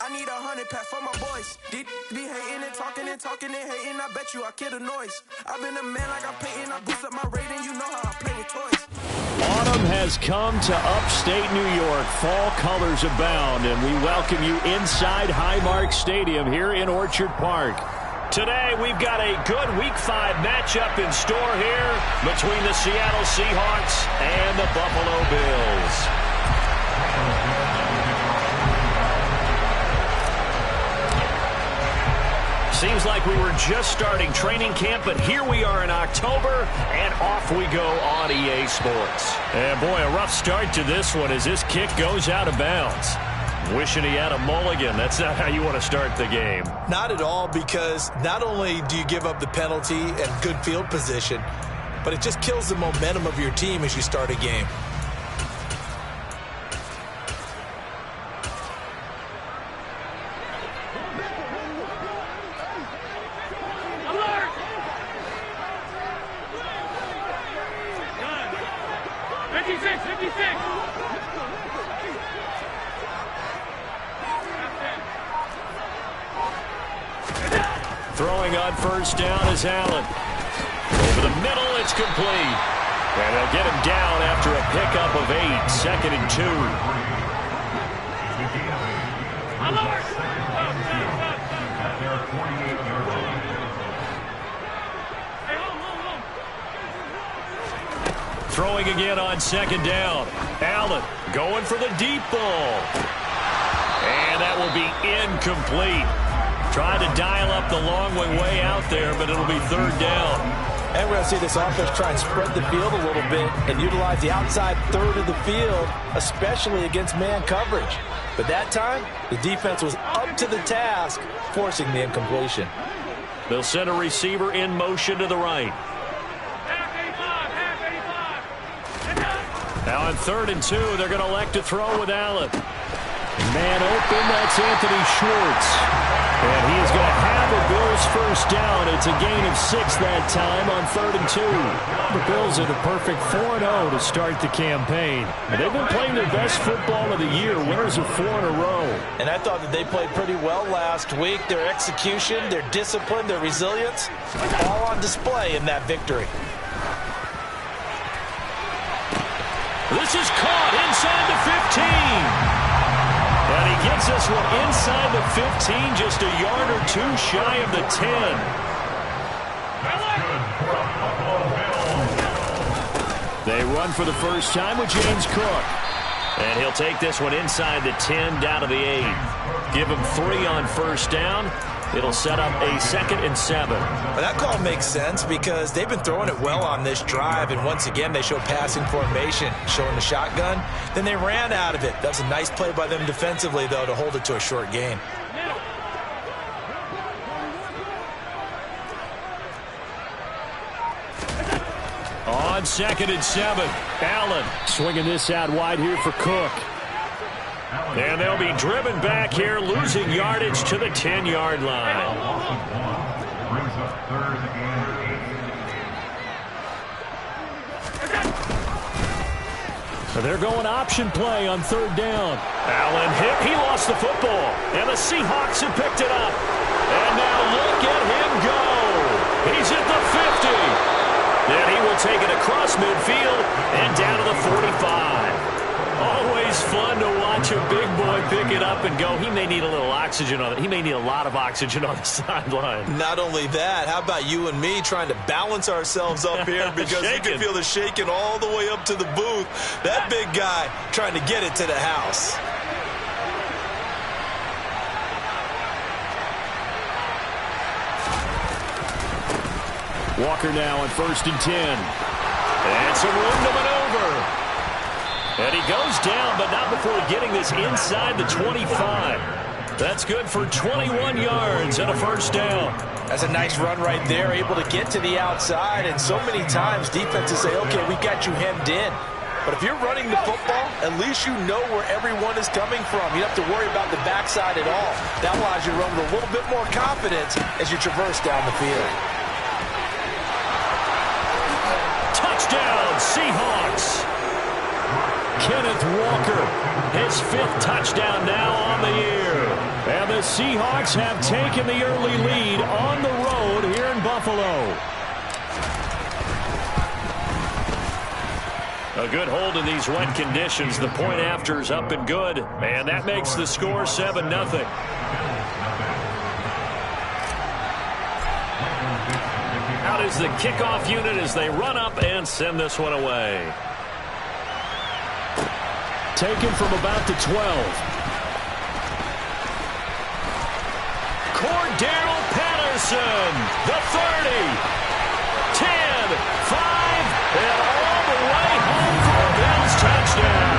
I need 100 pack for my boys. Be hating and talking and talking and hating. I bet you I kill the noise. I've been a man like I'm Peyton. I boost up my rating. You know how I play with toys. Autumn has come to upstate New York. Fall colors abound, and we welcome you inside Highmark Stadium here in Orchard Park. Today, we've got a good Week 5 matchup in store here between the Seattle Seahawks and the Buffalo Bills. Seems like we were just starting training camp, but here we are in October, and off we go on EA Sports. And boy, a rough start to this one as this kick goes out of bounds. Wishing he had a mulligan. That's not how you want to start the game. Not at all, because not only do you give up the penalty and good field position, but it just kills the momentum of your team as you start a game. Throwing on first down is Allen. Over the middle, it's complete. And they'll get him down after a pickup of 8, 2nd and 2. Throwing again on 2nd down. Allen going for the deep ball. And that will be incomplete. Tried to dial up the long way out there, but it'll be 3rd down. And we're going to see this offense try and spread the field a little bit and utilize the outside third of the field, especially against man coverage. But that time, the defense was up to the task, forcing the incompletion. They'll send a receiver in motion to the right. Now on 3rd and 2, they're going to elect to throw with Allen. Man open, that's Anthony Schwartz. And he is going to have a Bills first down. It's a gain of 6 that time on 3rd and 2. The Bills are the perfect 4-0 to start the campaign. And they've been playing their best football of the year, winners of 4 in a row. And I thought that they played pretty well last week. Their execution, their discipline, their resilience, all on display in that victory. This is caught inside the 15. And he gets this one inside the 15, just a yard or 2 shy of the 10. They run for the first time with James Cook. And he'll take this one inside the 10, down to the 8. Give him 3 on first down. It'll set up a 2nd and 7. Well, that call makes sense because they've been throwing it well on this drive, and once again they show passing formation, showing the shotgun. Then they ran out of it. That's a nice play by them defensively, though, to hold it to a short gain. On 2nd and 7, Allen swinging this out wide here for Cook. And they'll be driven back here, losing yardage to the 10-yard line. They're going option play on 3rd down. Allen hit. He lost the football. And the Seahawks have picked it up. And now look at him go. He's at the 50. Then he will take it across midfield and down to the 45. Always fun to watch a big boy pick it up and go. He may need a little oxygen on it. He may need a lot of oxygen on the sideline. Not only that, how about you and me trying to balance ourselves up here because you can feel the shaking all the way up to the booth. That big guy trying to get it to the house. Walker now on 1st and 10. And some room to maneuver. And he goes down, but not before getting this inside the 25. That's good for 21 yards and a first down. That's a nice run right there, able to get to the outside. And so many times defenses say, okay, we got you hemmed in. But if you're running the football, at least you know where everyone is coming from. You don't have to worry about the backside at all. That allows you to run with a little bit more confidence as you traverse down the field. Touchdown, Seahawks. Kenneth Walker, his 5th touchdown now on the year. And the Seahawks have taken the early lead on the road here in Buffalo. A good hold in these wet conditions. The point after is up and good. And that makes the score 7-0. Out is the kickoff unit as they run up and send this one away. Taken from about the 12. Cordero Patterson, the 30, 10, 5, and all the way home for a Bills touchdown.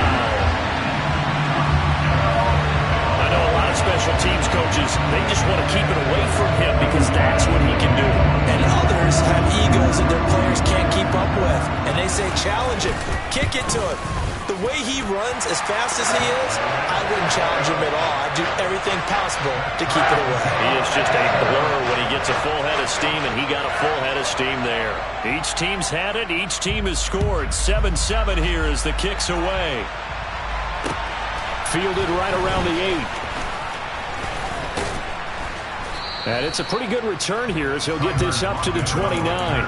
I know a lot of special teams coaches, they just want to keep it away from him because that's what he can do. And others have egos that their players can't keep up with. And they say, challenge him, kick it to him. The way he runs as fast as he is, I wouldn't challenge him at all. I'd do everything possible to keep it away. He is just a blur when he gets a full head of steam, and he got a full head of steam there. Each team's had it. Each team has scored. 7-7 here as the kick's away. Fielded right around the 8. And it's a pretty good return here as he'll get this up to the 29.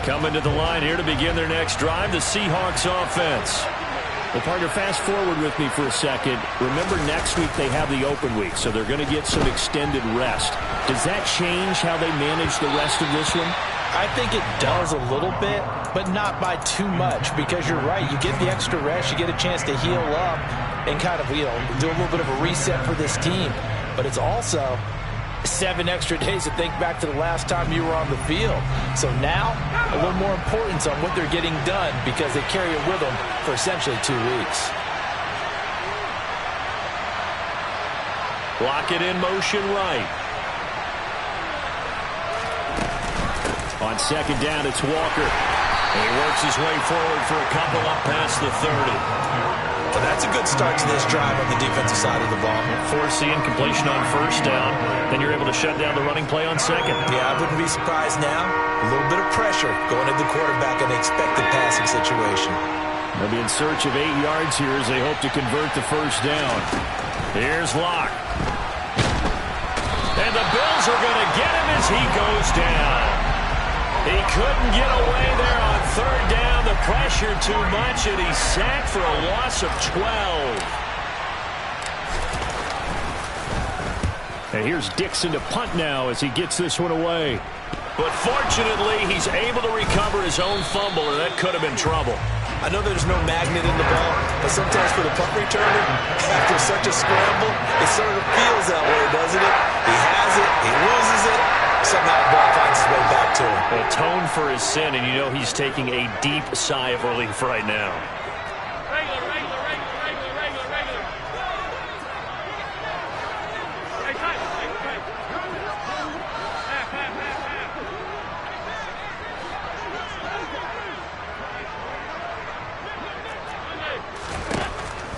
Coming to the line here to begin their next drive, the Seahawks offense. Well, partner, fast forward with me for a second. Remember, next week they have the open week, so they're going to get some extended rest. Does that change how they manage the rest of this one? I think it does a little bit, but not by too much, because you're right. You get the extra rest, you get a chance to heal up and kind of, do a little bit of a reset for this team. But it's also 7 extra days to think back to the last time you were on the field. So now, a little more importance on what they're getting done because they carry it with them for essentially 2 weeks. Lock it in motion right. On second down, it's Walker. And he works his way forward for a couple up past the 30. Well, that's a good start to this drive on the defensive side of the ball. Force the incompletion on first down. Then you're able to shut down the running play on second. Yeah, I wouldn't be surprised now. A little bit of pressure going at the quarterback in the expected passing situation. They'll be in search of 8 yards here as they hope to convert the first down. Here's Locke. And the Bills are going to get him as he goes down. He couldn't get away there on third down. The pressure too much, and he's sacked for a loss of 12. And here's Dixon to punt now as he gets this one away. But fortunately, he's able to recover his own fumble, and that could have been trouble. I know there's no magnet in the ball, but sometimes for the punt returner, after such a scramble, it sort of feels that way, doesn't it? He has it, he loses it, somehow the ball finds its way back to him. Atone for his sin, and you know he's taking a deep sigh of relief right now.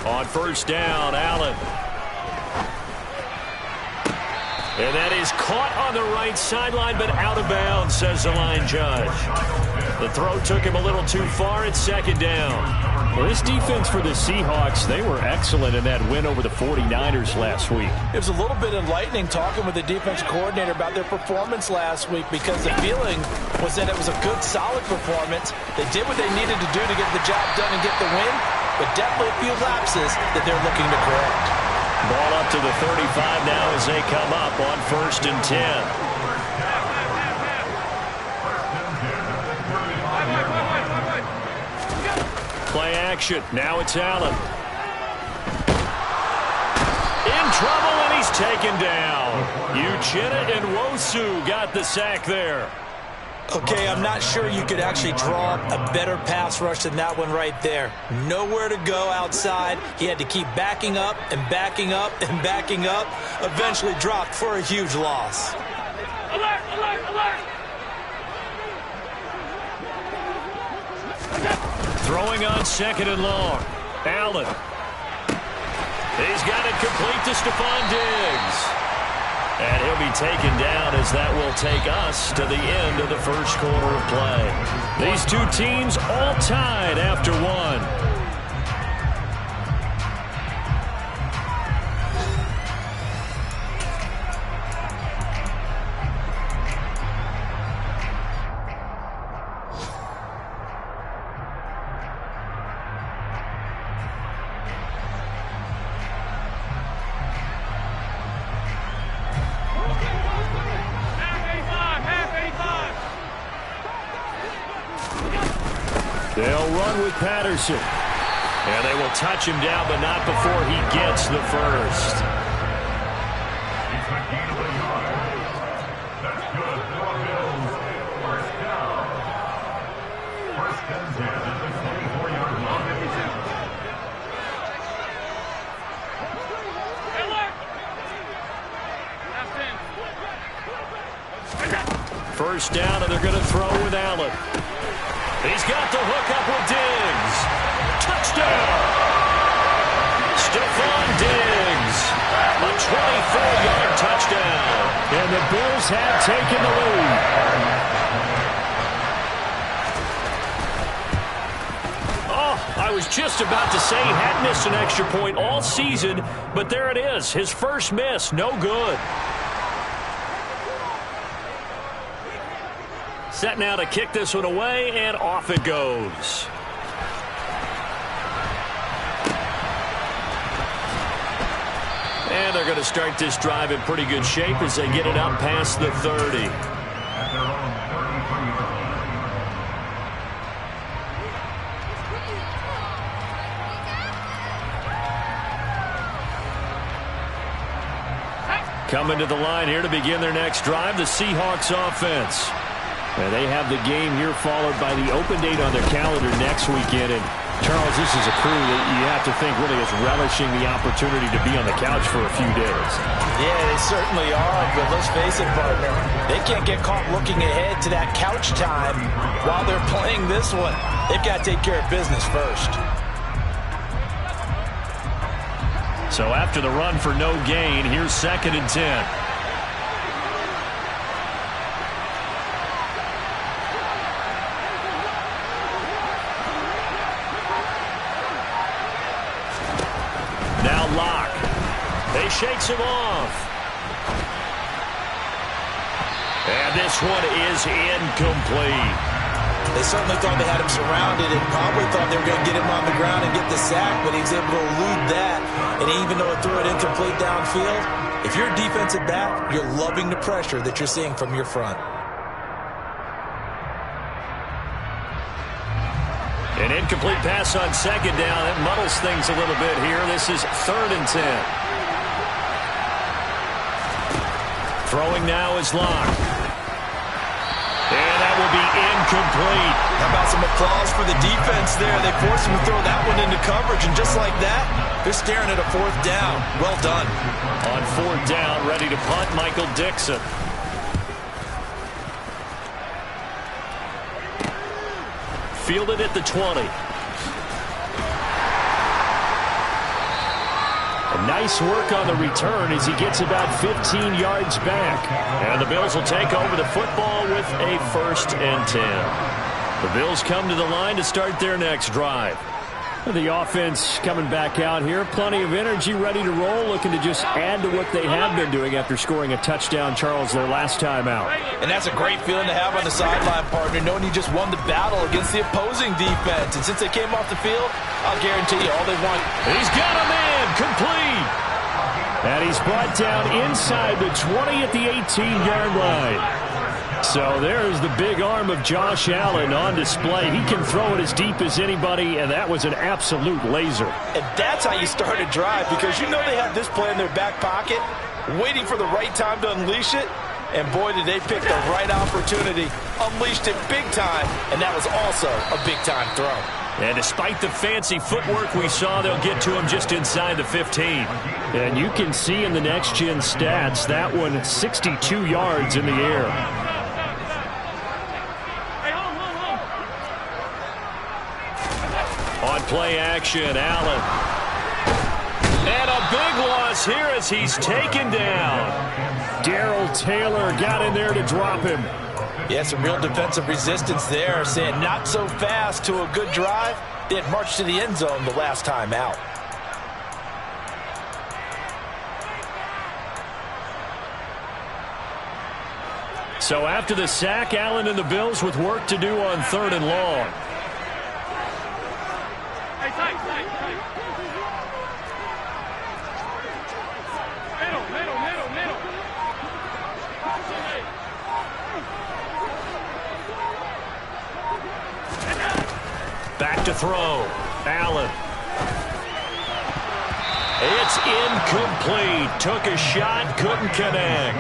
On first down, Allen. And that is caught on the right sideline, but out of bounds, says the line judge. The throw took him a little too far. It's second down. Well, this defense for the Seahawks, they were excellent in that win over the 49ers last week. It was a little bit enlightening talking with the defense coordinator about their performance last week because the feeling was that it was a good, solid performance. They did what they needed to do to get the job done and get the win, but definitely a few lapses that they're looking to correct. Ball up to the 35 now as they come up on first and 10. Play action. Now it's Allen. In trouble, and he's taken down. Uchenna and Nwosu got the sack there. Okay, I'm not sure you could actually draw up a better pass rush than that one right there. Nowhere to go outside. He had to keep backing up and backing up and backing up. Eventually dropped for a huge loss. Alert, alert, alert! Throwing on second and long. Allen. He's got it complete to Stephon Diggs. And he'll be taken down as that will take us to the end of the first quarter of play. These two teams all tied after one. They'll run with Patterson. And they will touch him down, but not before he gets the first. That's good for Bills. First down. First and 10 at the 24-yard line. First down, and they're going to throw with Allen. He's got the hook up with Diggs. Touchdown! Stephon Diggs. A 24-yard touchdown. And the Bills have taken the lead. Oh, I was just about to say he had missed an extra point all season, but there it is. His first miss, no good. Set now to kick this one away, and off it goes. And they're going to start this drive in pretty good shape as they get it up past the 30. At their own 33. Coming to the line here to begin their next drive, the Seahawks offense. And they have the game here followed by the open date on their calendar next weekend. And Charles, this is a crew that you have to think really is relishing the opportunity to be on the couch for a few days. Yeah, they certainly are, but let's face it, partner. They can't get caught looking ahead to that couch time while they're playing this one. They've got to take care of business first. So after the run for no gain, here's 2nd and 10. Shakes him off. And this one is incomplete. They certainly thought they had him surrounded and probably thought they were going to get him on the ground and get the sack, but he was able to elude that. And even though it threw it incomplete downfield, if you're a defensive back, you're loving the pressure that you're seeing from your front. An incomplete pass on 2nd down. It muddles things a little bit here. This is 3rd and 10. Throwing now is Locke. And that will be incomplete. How about some applause for the defense there? They forced him to throw that one into coverage, and just like that, they're staring at a 4th down. Well done. On 4th down, ready to punt, Michael Dixon. Fielded at the 20. Nice work on the return as he gets about 15 yards back. And the Bills will take over the football with a 1st and 10. The Bills come to the line to start their next drive. The offense coming back out here. Plenty of energy, ready to roll, looking to just add to what they have been doing after scoring a touchdown, Charles, their last time out. And that's a great feeling to have on the sideline, partner, knowing you just won the battle against the opposing defense. And since they came off the field, I'll guarantee you all they want. He's got a man, complete. And he's brought down inside the 20 at the 18-yard line. So there's the big arm of Josh Allen on display. He can throw it as deep as anybody, and that was an absolute laser. And that's how you start a drive, because you know they have this play in their back pocket, waiting for the right time to unleash it. And boy, did they pick the right opportunity, unleashed it big time, and that was also a big-time throw. And despite the fancy footwork we saw, they'll get to him just inside the 15. And you can see in the next-gen stats, that one 62 yards in the air. On play action, Allen And a big loss here as he's taken down. Darrell Taylor got in there to drop him. Yeah, some real defensive resistance there, saying not so fast to a good drive. They had marched to the end zone the last time out. So after the sack, Allen and the Bills with work to do on 3rd and long. Hey, tight. Middle. Back to throw. Allen. It's incomplete. Took a shot, couldn't connect.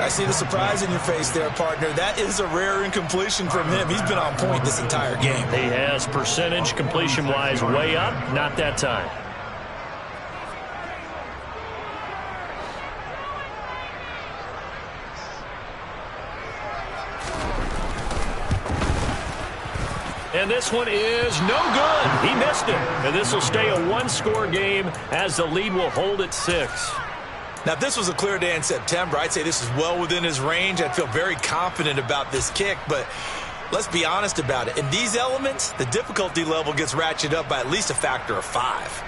I see the surprise in your face there, partner. That is a rare incompletion from him. He's been on point this entire game. He has percentage completion-wise way up. Not that time. And this one is no good. He missed it. And this will stay a one-score game as the lead will hold at 6. Now, if this was a clear day in September, I'd say this is well within his range. I'd feel very confident about this kick, but let's be honest about it. In these elements, the difficulty level gets ratcheted up by at least a factor of 5.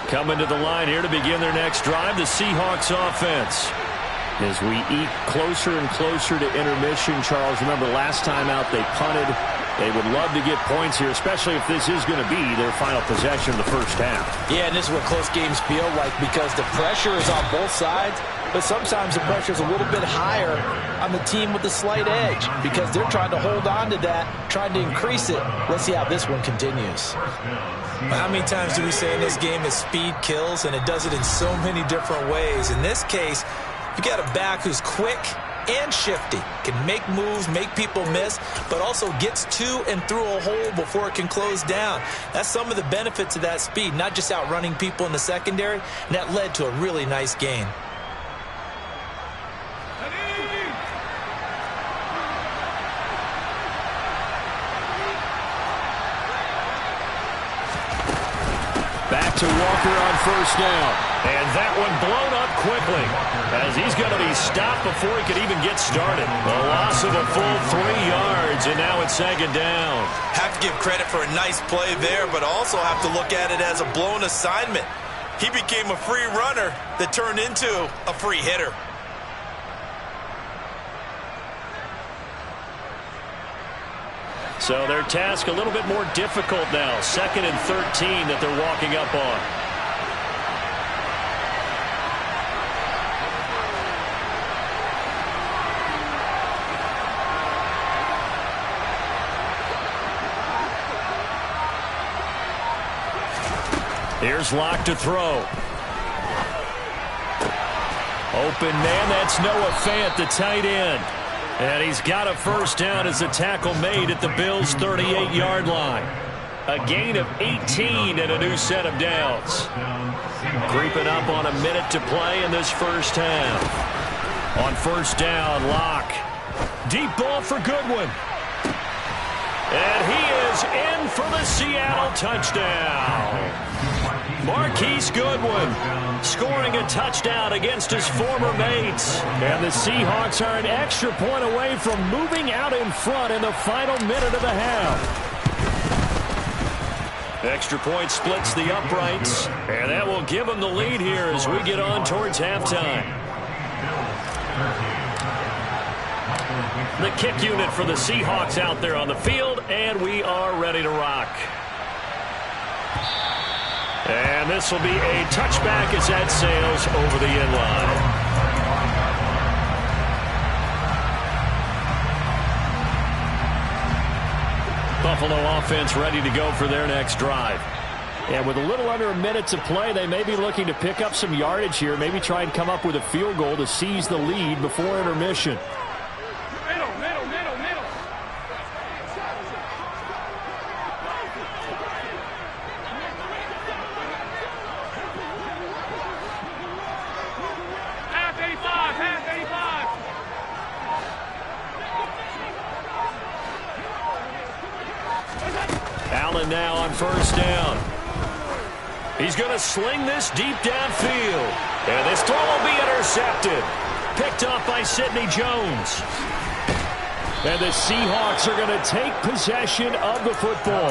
Coming to the line here to begin their next drive, the Seahawks offense. As we eat closer and closer to intermission, Charles, remember last time out they punted. They would love to get points here, especially if this is going to be their final possession of the first half. Yeah, and this is what close games feel like because the pressure is on both sides, but sometimes the pressure is a little bit higher on the team with the slight edge because they're trying to hold on to that, trying to increase it. Let's see how this one continues. How many times do we say in this game that speed kills, and it does it in so many different ways? In this case, you got a back who's quick and shifty, can make moves, make people miss, but also gets to and through a hole before it can close down. That's some of the benefits of that speed, not just outrunning people in the secondary, and that led to a really nice gain. Back to Walker on first down. And that one blown up quickly as he's going to be stopped before he could even get started. A loss of a full 3 yards, and now it's 2nd down. Have to give credit for a nice play there, but also have to look at it as a blown assignment. He became a free runner that turned into a free hitter. So their task a little bit more difficult now. 2nd and 13 that they're walking up on. Here's Locke to throw. Open man, that's Noah Fant, the tight end. And he's got a first down as the tackle made at the Bills' 38-yard line. A gain of 18 and a new set of downs. Creeping up on a minute to play in this first half. On first down, Locke. Deep ball for Goodwin. And he is in for the Seattle touchdown. Marquise Goodwin scoring a touchdown against his former mates. And the Seahawks are an extra point away from moving out in front in the final minute of the half. Extra point splits the uprights, and that will give them the lead here as we get on towards halftime. The kick unit for the Seahawks out there on the field, and we are ready to rock. And this will be a touchback as that sails over the end line. Buffalo offense ready to go for their next drive. And with a little under a minute to play, they may be looking to pick up some yardage here, maybe try and come up with a field goal to seize the lead before intermission. Allen now on first down. He's going to sling this deep downfield. And this throw will be intercepted. Picked off by Sidney Jones. And the Seahawks are going to take possession of the football.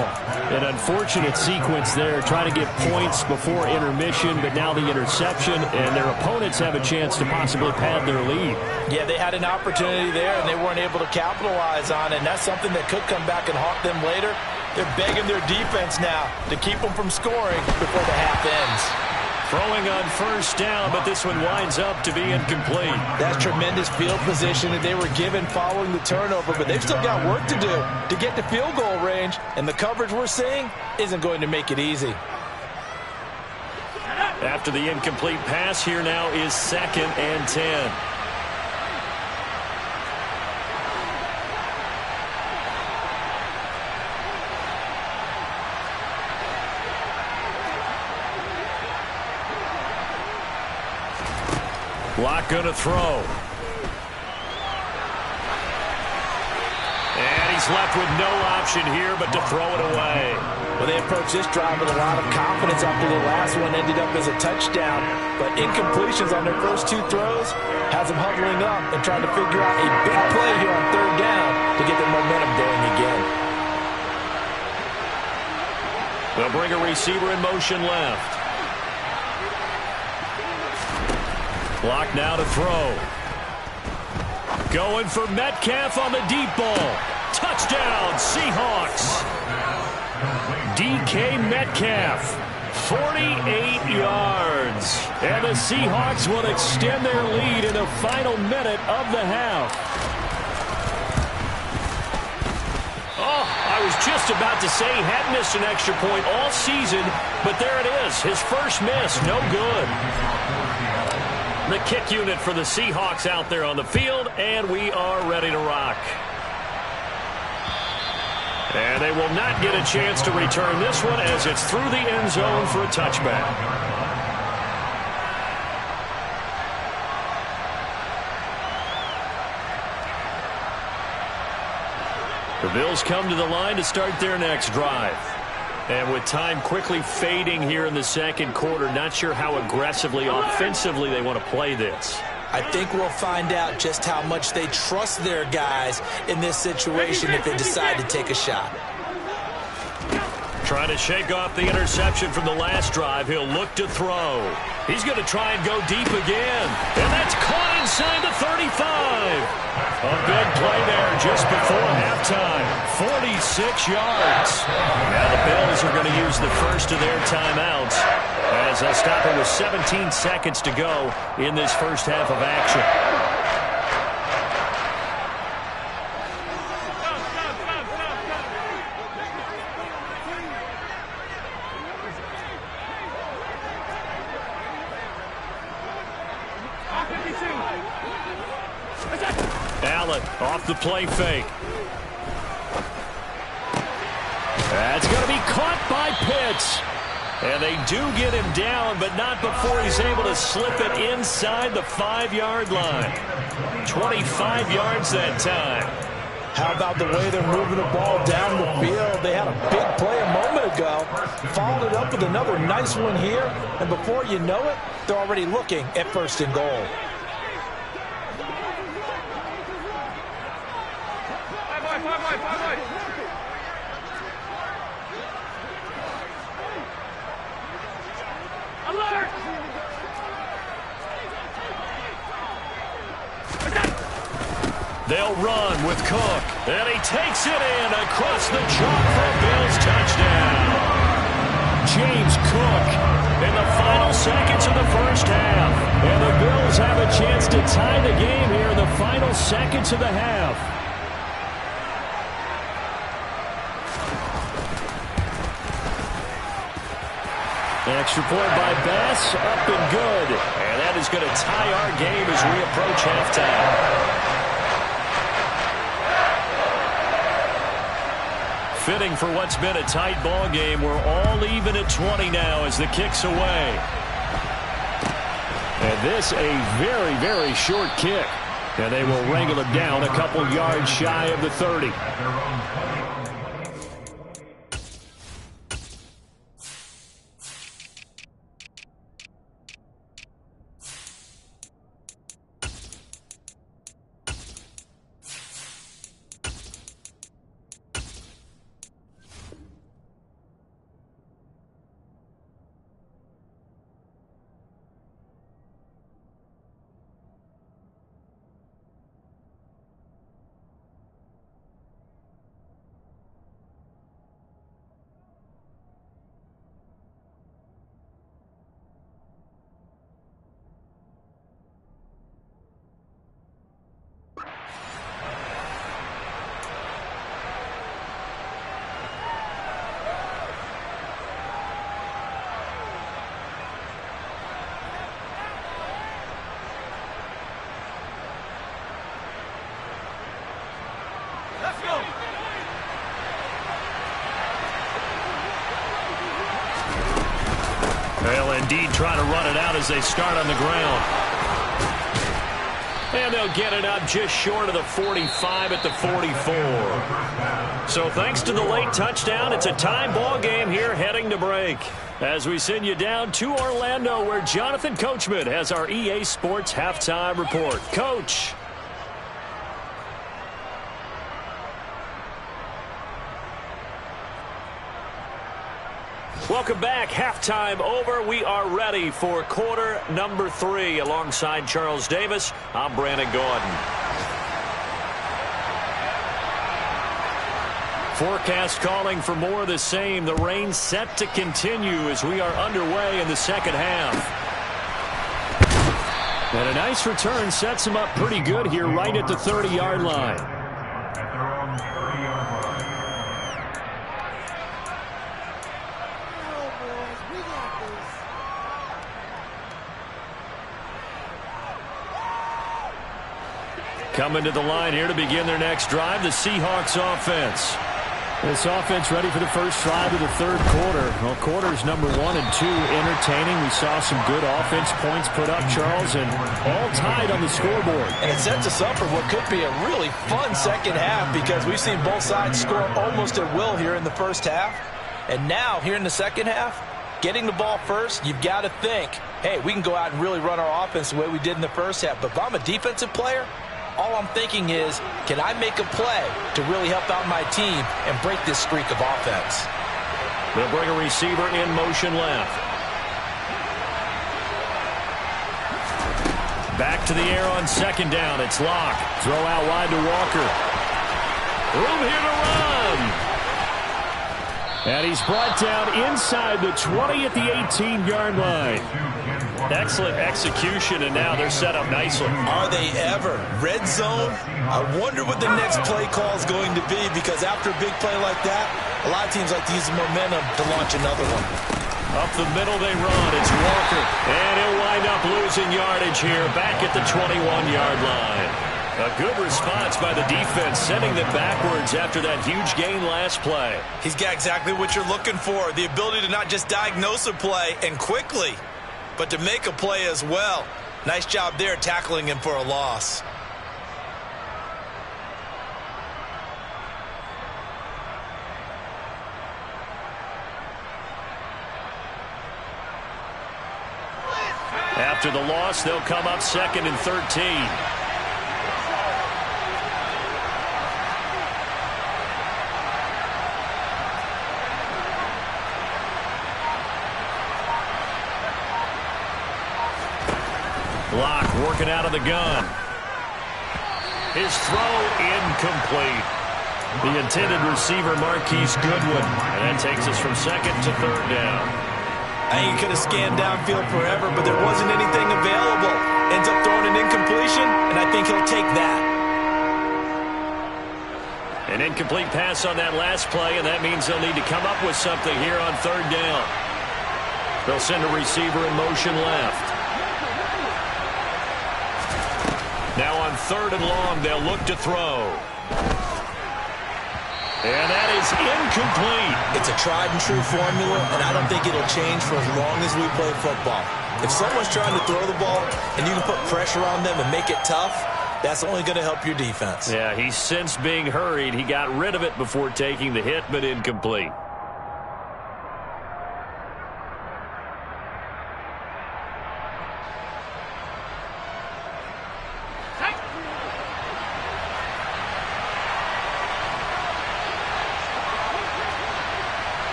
An unfortunate sequence there, trying to get points before intermission, but now the interception, and their opponents have a chance to possibly pad their lead. Yeah, they had an opportunity there, and they weren't able to capitalize on it, and that's something that could come back and haunt them later. They're begging their defense now to keep them from scoring before the half ends. Throwing on first down, but this one winds up to be incomplete. That's tremendous field position that they were given following the turnover, but they've still got work to do to get to field goal range, and the coverage we're seeing isn't going to make it easy. After the incomplete pass, here now is 2nd and 10. Block going to throw. And he's left with no option here but to throw it away. Well, they approached this drive with a lot of confidence after the last one ended up as a touchdown. But incompletions on their first 2 throws has them huddling up and trying to figure out a big play here on 3rd down to get their momentum going again. They'll bring a receiver in motion left. Block now to throw. Going for Metcalf on the deep ball. Touchdown, Seahawks. DK Metcalf, 48 yards. And the Seahawks will extend their lead in the final minute of the half. Oh, I was just about to say he had missed an extra point all season, but there it is. His first miss, no good. The kick unit for the Seahawks out there on the field, and we are ready to rock. And they will not get a chance to return this one as it's through the end zone for a touchback. The Bills come to the line to start their next drive. And with time quickly fading here in the second quarter, not sure how aggressively, offensively they want to play this. I think we'll find out just how much they trust their guys in this situation if they decide to take a shot. Trying to shake off the interception from the last drive. He'll look to throw. He's going to try and go deep again. And that's caught inside the 35. A big play there just before halftime. 46 yards. Now the Bills are going to use the first of their timeouts as they'll stop it with 17 seconds to go in this first half of action. Allen off the play fake. That's going to be caught by Pitts. And they do get him down, but not before he's able to slip it inside the 5-yard line. 25 yards that time. How about the way they're moving the ball down the field? They had a big play a moment ago, followed it up with another nice one here, and before you know it, they're already looking at 1st and goal. Alert! They'll run with Cook. And he takes it in across the chalk for a Bills touchdown. James Cook in the final seconds of the first half. And the Bills have a chance to tie the game here in the final seconds of the half. Extra point by Bass, up and good. And that is going to tie our game as we approach halftime. Fitting for what's been a tight ball game. We're all even at 20 now as the kick's away. And this a very, very short kick. And they will wrangle it down a couple yards shy of the 30. They'll indeed try to run it out as they start on the ground. And they'll get it up just short of the 45 at the 44. So thanks to the late touchdown, it's a tie ball game here heading to break. As we send you down to Orlando, where Jonathan Coachman has our EA Sports halftime report. Coach. Welcome back. Halftime over. We are ready for quarter number 3. Alongside Charles Davis, I'm Brandon Gordon. Forecast calling for more of the same. The rain set to continue as we are underway in the second half. And a nice return sets him up pretty good here right at the 30-yard line. Coming to the line here to begin their next drive, the Seahawks offense. This offense ready for the first drive of the third quarter. Well, quarters number 1 and 2 entertaining. We saw some good offense points put up, Charles, and all tied on the scoreboard. And it sets us up for what could be a really fun second half because we've seen both sides score almost at will here in the first half. And now, here in the second half, getting the ball first, you've got to think, hey, we can go out and really run our offense the way we did in the first half. But if I'm a defensive player, all I'm thinking is, can I make a play to really help out my team and break this streak of offense? They'll bring a receiver in motion left. Back to the air on second down. It's Locke. Throw out wide to Walker. Room here to run. And he's brought down inside the 20 at the 18-yard line. Excellent execution, and now they're set up nicely. Are they ever? Red zone? I wonder what the next play call is going to be, because after a big play like that, a lot of teams like to use the momentum to launch another one. Up the middle they run. It's Walker. And he'll wind up losing yardage here back at the 21-yard line. A good response by the defense, sending them backwards after that huge gain last play. He's got exactly what you're looking for, the ability to not just diagnose a play and quickly, but to make a play as well. Nice job there tackling him for a loss. After the loss, they'll come up 2nd and 13. Locke working out of the gun. His throw incomplete. The intended receiver, Marquise Goodwin. And that takes us from 2nd to 3rd down. He could have scanned downfield forever, but there wasn't anything available. Ends up throwing an incompletion, and I think he'll take that. An incomplete pass on that last play, and that means they'll need to come up with something here on 3rd down. They'll send a receiver in motion left. Now on 3rd and long, they'll look to throw. And that is incomplete. It's a tried-and-true formula, and I don't think it'll change for as long as we play football. If someone's trying to throw the ball and you can put pressure on them and make it tough, that's only going to help your defense. Yeah, he's since being hurried. He got rid of it before taking the hit, but incomplete.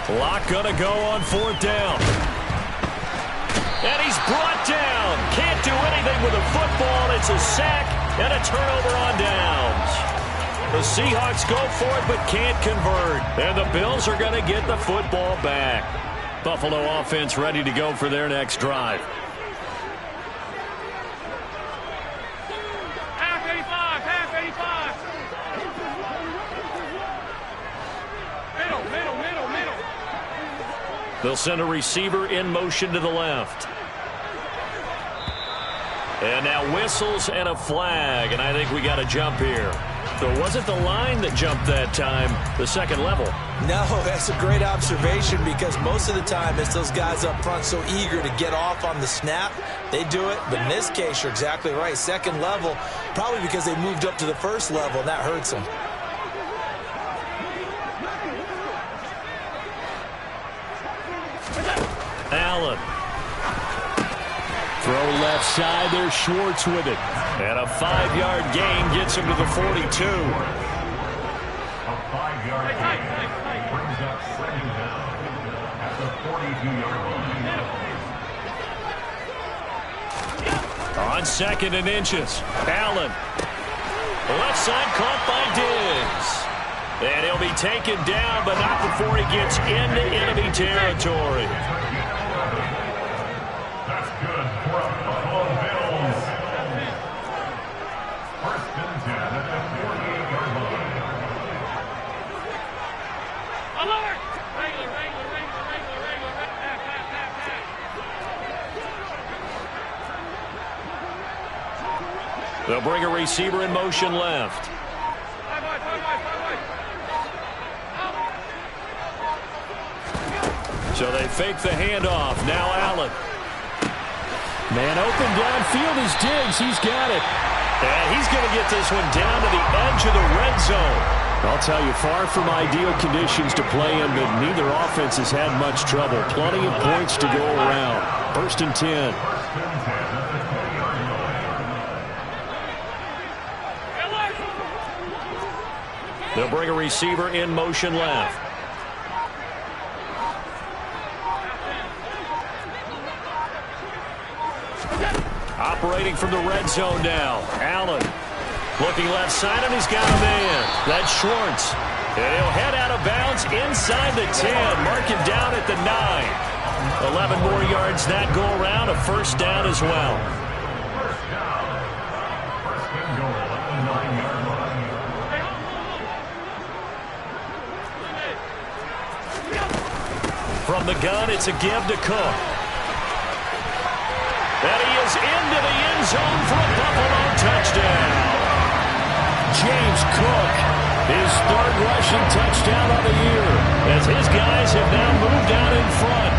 Locke gonna go on 4th down. And he's brought down. Can't do anything with a football. It's a sack and a turnover on downs. The Seahawks go for it but can't convert. And the Bills are going to get the football back. Buffalo offense ready to go for their next drive. Half 85, half 85. Middle. They'll send a receiver in motion to the left. And now whistles and a flag, and I think we got a jump here. So it wasn't the line that jumped that time, the second level. No, that's a great observation because most of the time it's those guys up front so eager to get off on the snap. They do it, but in this case, you're exactly right. Second level, probably because they moved up to the first level, and that hurts them. Allen. Throw left side, there's Schwartz with it. And a 5-yard gain gets him to the 42. A 5-yard gain brings up second down at the 42-yard line. On second and inches, Allen. Left side caught by Diggs. And he'll be taken down, but not before he gets into enemy territory. That's good for a Buffalo Bills. First and 10 at the 48-yard line. Alert! Regular. Pass. They'll bring a receiver in motion left. So they fake the handoff. Now Allen. Man open downfield is Diggs. He's got it. And he's going to get this one down to the edge of the red zone. I'll tell you, far from ideal conditions to play in, but neither offense has had much trouble. Plenty of points to go around. First and 10. They'll bring a receiver in motion left. Operating from the red zone now. Allen looking left side, and he's got a man. That's Schwartz. And he'll head out of bounds inside the 10. Mark him down at the 9. 11 more yards that go around. A first down as well. First down. First and goal at the 9-yard line. From the gun, it's a give to Cook. And he is into the end zone for a Buffalo touchdown. James Cook, his third rushing touchdown of the year, as his guys have now moved out in front.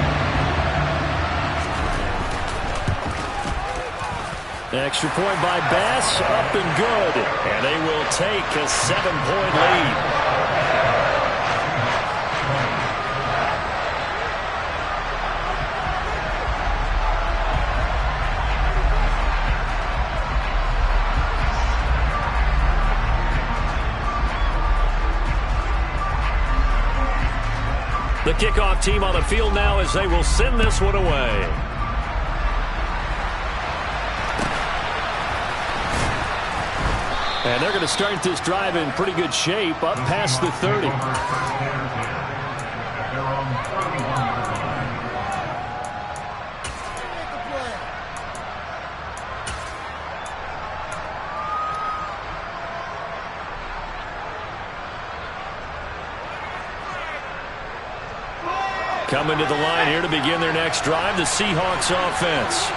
Extra point by Bass, up and good. And they will take a 7-point lead. The kickoff team on the field now as they will send this one away. And they're going to start this drive in pretty good shape, up past the 30. Coming to the line here to begin their next drive, the Seahawks offense.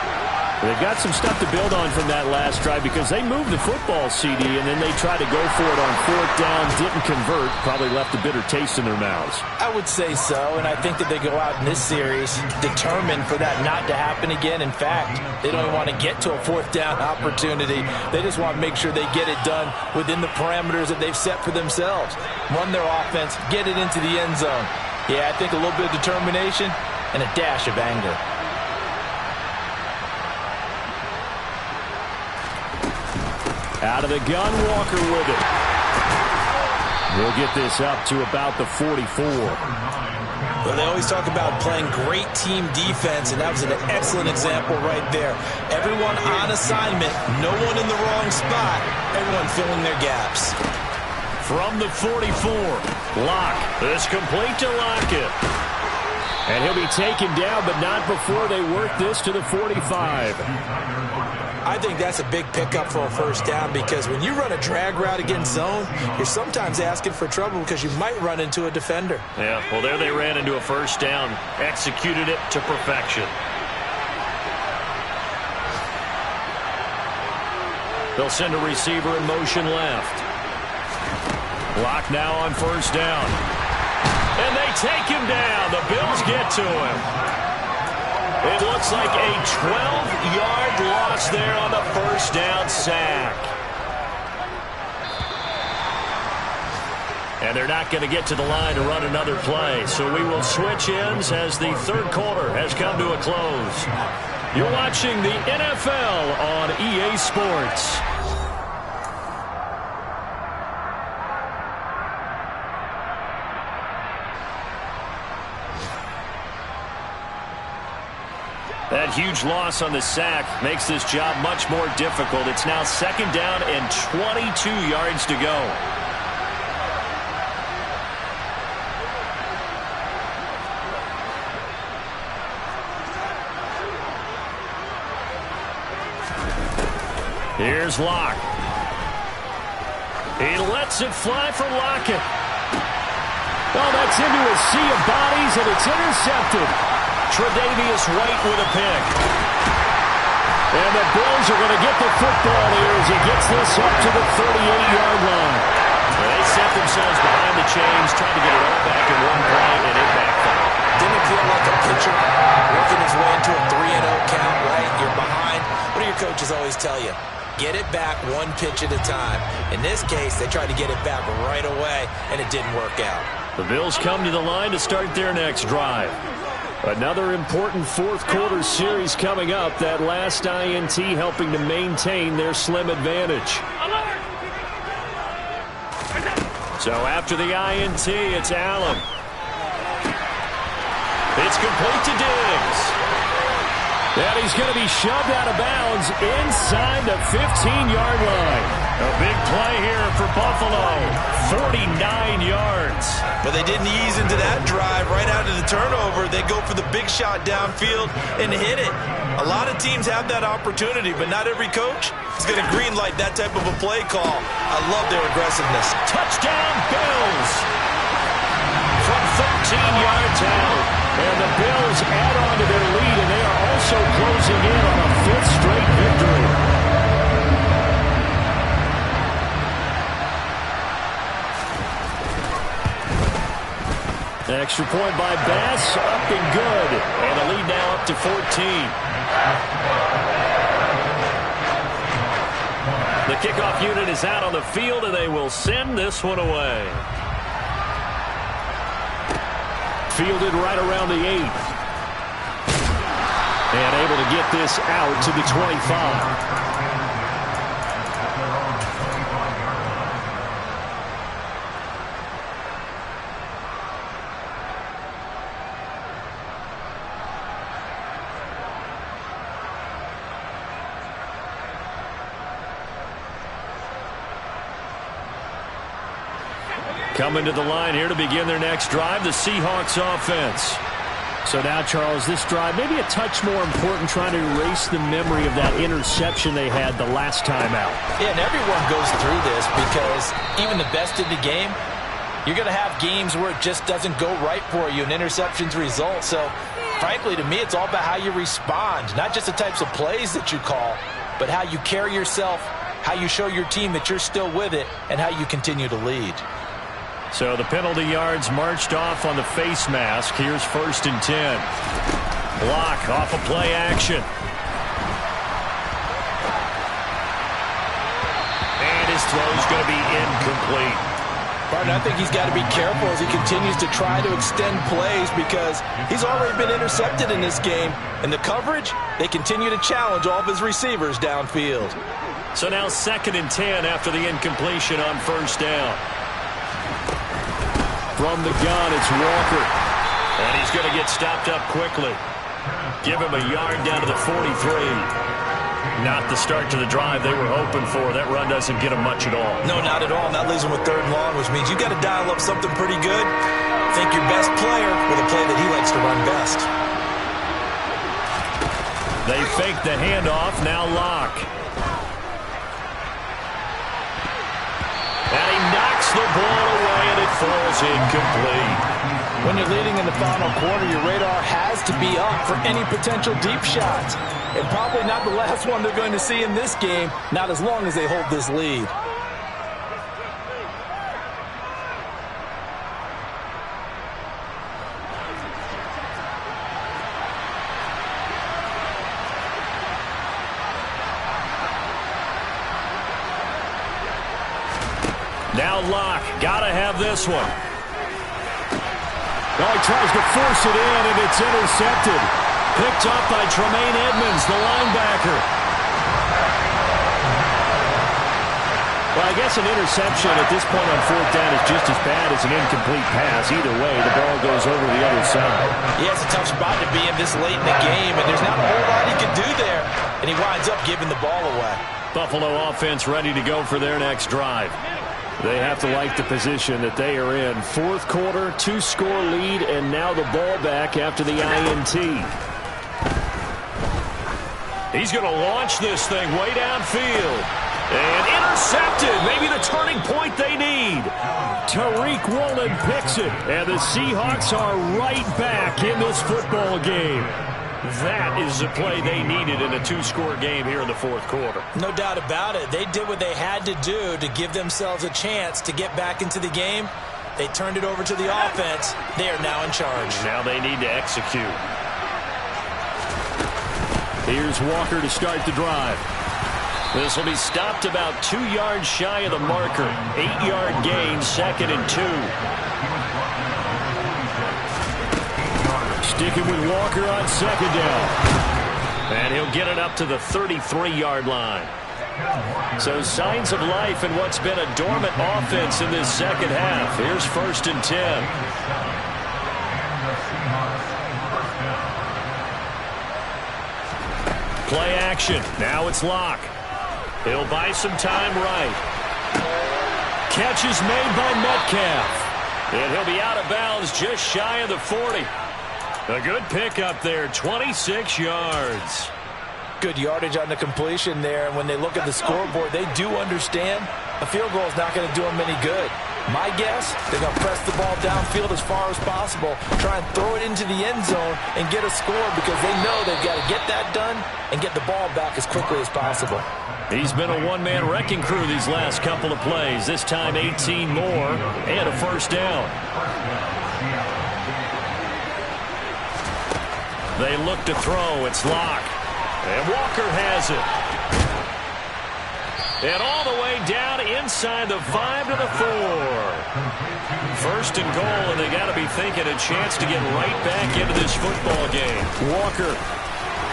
They've got some stuff to build on from that last drive because they moved the football, CD, and then they tried to go for it on fourth down, didn't convert, probably left a bitter taste in their mouths. I would say so, and I think that they go out in this series determined for that not to happen again. In fact, they don't even want to get to a fourth down opportunity. They just want to make sure they get it done within the parameters that they've set for themselves. Run their offense, get it into the end zone. Yeah, I think a little bit of determination and a dash of anger. Out of the gun, Walker with it. We'll get this up to about the 44. Well, they always talk about playing great team defense, and that was an excellent example right there. Everyone on assignment, no one in the wrong spot, everyone filling their gaps. From the 44, Locke. This complete to Lockett. And he'll be taken down, but not before they work this to the 45. I think that's a big pickup for a first down because when you run a drag route against zone, you're sometimes asking for trouble because you might run into a defender. Yeah, well, there they ran into a first down, executed it to perfection. They'll send a receiver in motion left. Lock now on first down. And they take him down. The Bills get to him. It looks like a 12-yard loss there on the first down sack. And they're not going to get to the line to run another play. So we will switch ends as the third quarter has come to a close. You're watching the NFL on EA Sports. That huge loss on the sack makes this job much more difficult. It's now second down and 22 yards to go. Here's Locke. He lets it fly for Lockett. Oh, that's into a sea of bodies, and it's intercepted. Tre'Davious White with a pick. And the Bills are going to get the football here as he gets this up to the 38-yard line. They set themselves behind the chains, trying to get it all back in one play, and it backfired. Didn't feel like a pitcher working his way into a 3-0 count, right? You're behind. What do your coaches always tell you? Get it back one pitch at a time. In this case, they tried to get it back right away, and it didn't work out. The Bills come to the line to start their next drive. Another important fourth quarter series coming up. That last INT helping to maintain their slim advantage. So after the INT, it's Allen. It's complete to Diggs. And he's going to be shoved out of bounds inside the 15-yard line. A big play here for Buffalo. 49 yards. But they didn't ease into that drive right out of the turnover. They go for the big shot downfield and hit it. A lot of teams have that opportunity, but not every coach is going to green light that type of a play call. I love their aggressiveness. Touchdown, Bills. From 13 yards out. And the Bills add on to their lead, and they are also closing in on a fifth straight victory. Extra point by Bass, up and good. And the lead now up to 14. The kickoff unit is out on the field, and they will send this one away. Fielded right around the 8. And able to get this out to the 25. Coming to the line here to begin their next drive, the Seahawks offense. So now, Charles, this drive maybe a touch more important, trying to erase the memory of that interception they had the last time out. Yeah, and everyone goes through this because even the best in the game, you're going to have games where it just doesn't go right for you and interceptions result. So, frankly, to me, it's all about how you respond, not just the types of plays that you call, but how you carry yourself, how you show your team that you're still with it, and how you continue to lead. So the penalty yards marched off on the face mask. Here's 1st and 10. Block off of play action. And his throw's going to be incomplete. Barton, I think he's got to be careful as he continues to try to extend plays because he's already been intercepted in this game. And the coverage, they continue to challenge all of his receivers downfield. So now 2nd and 10 after the incompletion on 1st down. From the gun, it's Walker. And he's going to get stopped up quickly. Give him a yard down to the 43. Not the start to the drive they were hoping for. That run doesn't get them much at all. No, not at all. And that leaves them with 3rd and long, which means you got to dial up something pretty good. Think your best player with a play that he likes to run best. They fake the handoff. Now Locke. And he knocks the ball away, and it falls incomplete. When you're leading in the final quarter, your radar has to be up for any potential deep shots. and probably not the last one they're going to see in this game, not as long as they hold this lead. Now Locke, gotta have this one. Oh, he tries to force it in, and it's intercepted. Picked up by Tremaine Edmonds, the linebacker. Well, I guess an interception at this point on fourth down is just as bad as an incomplete pass. Either way, the ball goes over the other side. Yeah, it's a tough spot to be in this late in the game, and there's not a whole lot he can do there. And he winds up giving the ball away. Buffalo offense ready to go for their next drive. They have to like the position that they are in. Fourth quarter, 2-score lead, and now the ball back after the INT. He's going to launch this thing way downfield. And intercepted. Maybe the turning point they need. Tariq Woolen picks it. And the Seahawks are right back in this football game. That is the play they needed in a 2-score game here in the fourth quarter. No doubt about it. They did what they had to do to give themselves a chance to get back into the game. They turned it over to the offense. They are now in charge. Now they need to execute. Here's Walker to start the drive. This will be stopped about 2 yards shy of the marker. 8-yard gain, 2nd and 2. Sticking with Walker on 2nd down. And he'll get it up to the 33-yard line. So signs of life in what's been a dormant offense in this second half. Here's 1st and 10. Play action. Now it's Locke. He'll buy some time right. Catch is made by Metcalf. And he'll be out of bounds just shy of the 40. A good pickup there, 26 yards. Good yardage on the completion there. And when they look at the scoreboard, they do understand a field goal is not going to do them any good. My guess, they're going to press the ball downfield as far as possible, try and throw it into the end zone and get a score because they know they've got to get that done and get the ball back as quickly as possible. He's been a one-man wrecking crew these last couple of plays. This time 18 more and a 1st down. They look to throw. It's Locke. And Walker has it. And all the way down inside the 5 to the 4. 1st and goal, and they got to be thinking a chance to get right back into this football game. Walker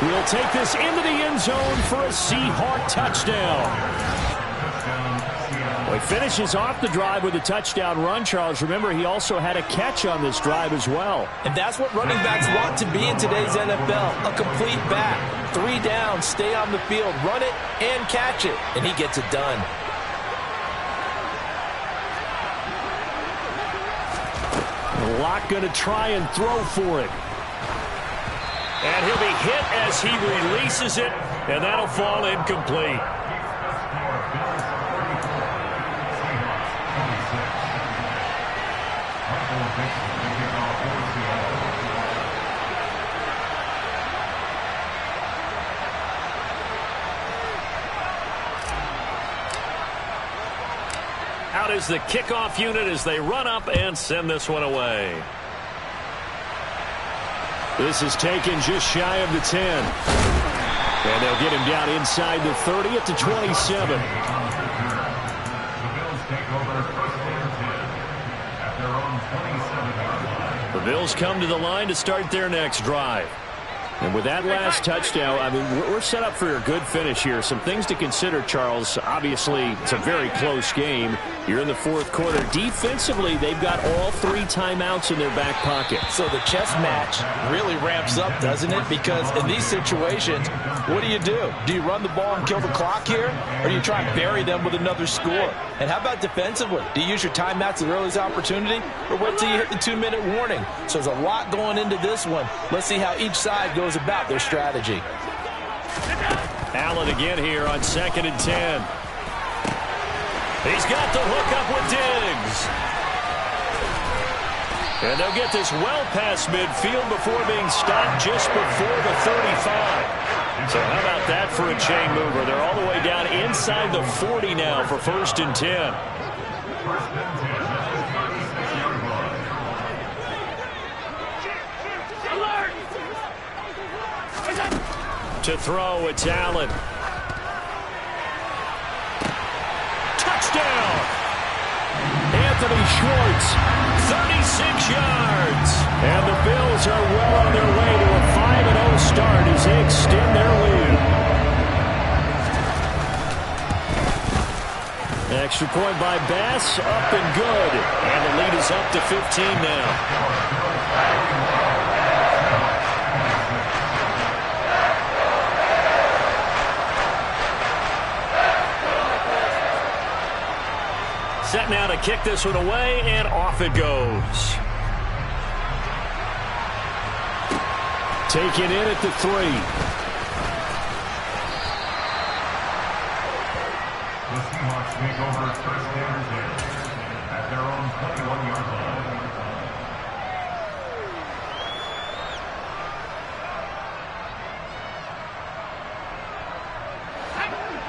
will take this into the end zone for a Seahawk touchdown. Well, he finishes off the drive with a touchdown run, Charles. Remember, he also had a catch on this drive as well. And that's what running backs want to be in today's NFL, a complete back. 3 down, stay on the field, run it, and catch it. And he gets it done. Locke going to try and throw for it. And he'll be hit as he releases it, and that'll fall incomplete. Out is the kickoff unit as they run up and send this one away. This is taken just shy of the 10. And they'll get him down inside the 30 at the 27. The Bills take over 1st and 10 at their own 27-yard line. The Bills come to the line to start their next drive. And with that last touchdown, I mean, we're set up for a good finish here. Some things to consider, Charles. Obviously, it's a very close game. You're in the fourth quarter. Defensively, they've got all 3 timeouts in their back pocket. So the chess match really ramps up, doesn't it? Because in these situations, what do? Do you run the ball and kill the clock here? Or do you try and bury them with another score? And how about defensively? Do you use your timeouts at the earliest opportunity? Or wait till you hit the 2-minute warning? So there's a lot going into this one. Let's see how each side goes about their strategy. Allen again here on 2nd and 10. He's got the hook up with Diggs. And they'll get this well past midfield before being stopped just before the 35. So how about that for a chain mover? They're all the way down inside the 40 now for 1st and 10. 1st and 10 at the 36-yard line. To throw, it's Allen. Touchdown! Anthony Schwartz, 36 yards. And the Bills are well on their way to a 5-0 start as they extend their lead. Extra point by Bass, up and good. And the lead is up to 15 now. Set now to kick this one away, and off it goes. Taken in at the 3. The Seahawks take over 1st and 10 at their own 21-yard line.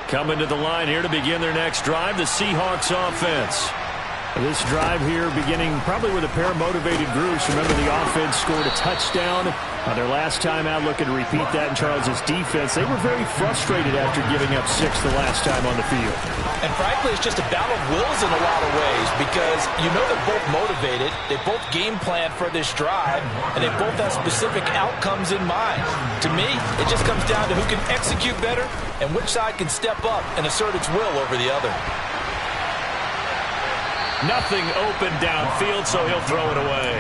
Coming to the line here to begin their next drive, the Seahawks offense. This drive here beginning probably with a pair of motivated groups. Remember, the offense scored a touchdown their last time out, looking to repeat that in Charles' defense. They were very frustrated after giving up 6 the last time on the field. And frankly, it's just a battle of wills in a lot of ways because you know they're both motivated. They both game plan for this drive, and they both have specific outcomes in mind. To me, it just comes down to who can execute better and which side can step up and assert its will over the other. Nothing open downfield, so he'll throw it away.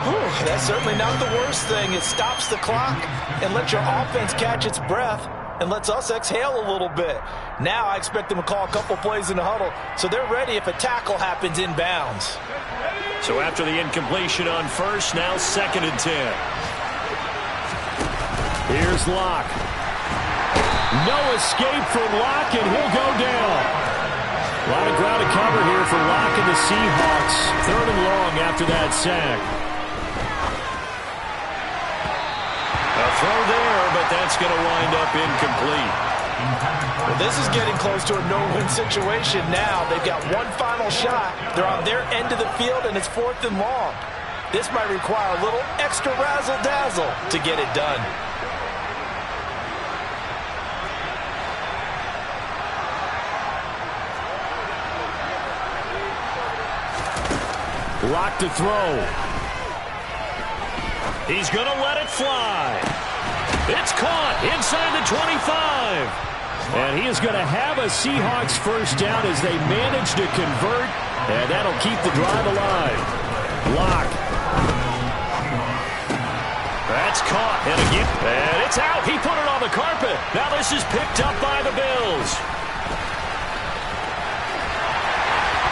Whew, that's certainly not the worst thing. It stops the clock and lets your offense catch its breath and lets us exhale a little bit. Now I expect them to call a couple plays in the huddle so they're ready if a tackle happens inbounds. So after the incompletion on 1st, now 2nd and 10. Here's Locke. No escape for Locke, and he'll go down. A lot of ground to cover here for Locke and the Seahawks. 3rd and long after that sack. A throw there, but that's going to wind up incomplete. Well, this is getting close to a no-win situation now. They've got one final shot. They're on their end of the field, and it's 4th and long. This might require a little extra razzle-dazzle to get it done. Lock to throw. He's going to let it fly. It's caught inside the 25. And he is going to have a Seahawks 1st down as they manage to convert. And that'll keep the drive alive. Lock. That's caught. And it's out. He put it on the carpet. Now this is picked up by the Bills.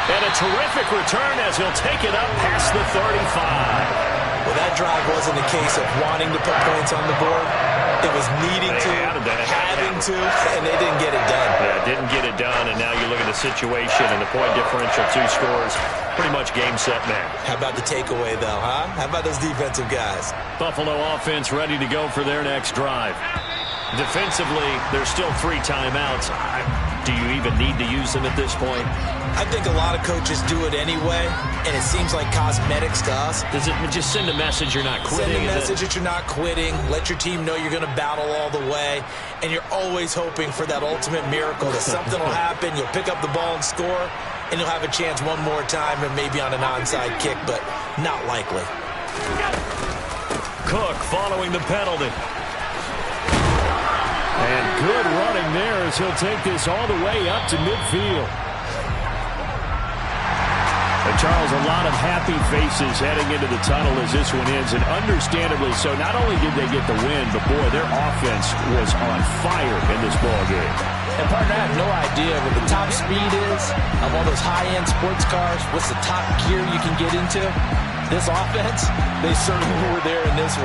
And a terrific return as he'll take it up past the 35. Well, that drive wasn't a case of wanting to put points on the board. It was needing to, having to, and they didn't get it done. Yeah, didn't get it done, and now you look at the situation and the point differential, 2 scores, pretty much game, set, match. How about the takeaway, though, huh? How about those defensive guys? Buffalo offense ready to go for their next drive. Defensively, there's still 3 timeouts. Do you even need to use them at this point? I think a lot of coaches do it anyway, and it seems like cosmetics to us. Does it just send a message you're not quitting? Send a message that you're not quitting. Let your team know you're going to battle all the way, and you're always hoping for that ultimate miracle that something will happen, you'll pick up the ball and score, and you'll have a chance one more time or maybe on an onside kick, but not likely. Cook following the penalty. And good running there as he'll take this all the way up to midfield. And Charles, a lot of happy faces heading into the tunnel as this one ends, and understandably so. Not only did they get the win, but boy, their offense was on fire in this ball game. And partner, I have no idea what the top speed is on one of those high-end sports cars. What's the top gear you can get into? This offense, they certainly were there in this one.